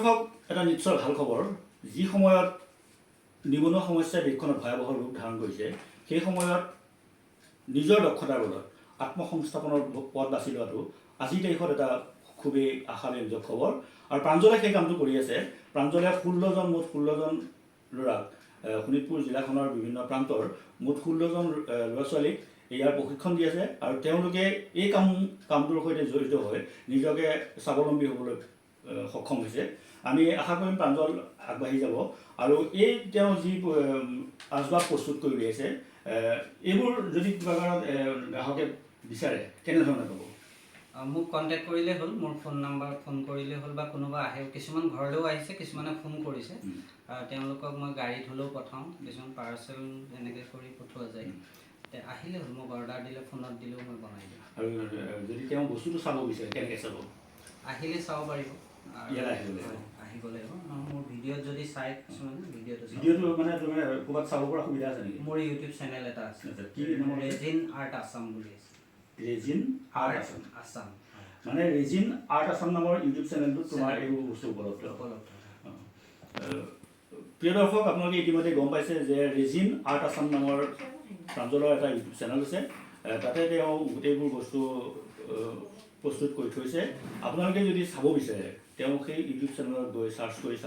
দৰ্শক এটা নিশ্চয় ভাল খবৰ যি সময়ত নিবনুৱা সমস্যাই দেশখনত ভয়াৱহ ৰূপ ধাৰণ কৰিছে সেই সময়ত নিজৰ দক্ষতাৰ বলত আত্মসংস্থাপনৰ পথ বাছি লোৱাটো আজিৰ তাৰিখত এটা খুবেই আশাব্যঞ্জক খবৰ আৰু প্ৰাঞ্জলে সেই কামটো কৰি আছে প্ৰাঞ্জলে 16জন মুঠ 16জন ল'ৰাক শোণিতপুৰ জিলাখনৰ বিভিন্ন প্ৰান্তৰ মুঠ 16জন ল'ৰা ছোৱালীক ইয়াৰ প্ৰশিক্ষণ দি আছে আৰু তেওঁলোকে এই কামটোৰ সৈতে জড়িত হৈ নিজকে স্বাৱলম্বী হ'বলৈ সক্ষম হৈছে আমি আশা কৰিম প্ৰাঞ্জল আগবাঢ়ি যাব আৰু এই তেওঁ যি আচবাব প্ৰস্তুত কৰি উলিয়াইছে এইবোৰ যদি কিবা কাৰণত গ্ৰাহকে বিচাৰে কেনেধৰণে পাব মোক কণ্টেক্ট কৰিলে হ'ল মোৰ ফোন নাম্বাৰ ফোন কৰিলে হ'ল বা কোনোবা আহে কিছুমান ঘৰলৈও আহিছে কিছুমানে ফোন কৰিছে তেওঁলোকক মই গাড়ীত হ'লেও পঠাওঁ কিছুমান পাৰ্চেল এনেকৈ কৰি পঠোৱা যায় আহিলে হ'ল মোক অৰ্ডাৰ দিলে ফোনত দিলেও মই বনাই দিওঁ আৰু যদি তেওঁ বস্তুটো চাব বিচাৰে কেনেকৈ চাব আহিলে চাব পাৰিব ইয়াত আহিব লাগিব মোৰ ভিডিঅ'ত যদি চাই কিছুমানে ভিডিঅ'টো মানে তোমাৰ ক'ৰবাত চাব পৰা সুবিধা আছে নেকি মোৰ ইউটিউব চেনেল এটা আছে কি নাম ৰেজিন আৰ্ট আছাম বুলি আছে ৰেজিন আৰ্ট আছাম মানে ৰেজিন আৰ্ট আছাম নামৰ ইউটিউব চেনেলটোত তোমাৰ এইবোৰ বস্তু উপলব্ধ প্ৰিয় দৰ্শক আপোনালোকে ইতিমধ্যে গম পাইছে যে ৰেজিন আৰ্ট আছাম নামৰ প্ৰাঞ্জলৰ এটা ইউটিউব চেনেল আছে তাতে তেওঁ গোটেইবোৰ বস্তু প্ৰস্তুত কৰি থৈছে আপোনালোকে যদি চাব বিচাৰে তেওঁ সেই ইউটিউব চেনেলত গৈ চাৰ্চ কৰি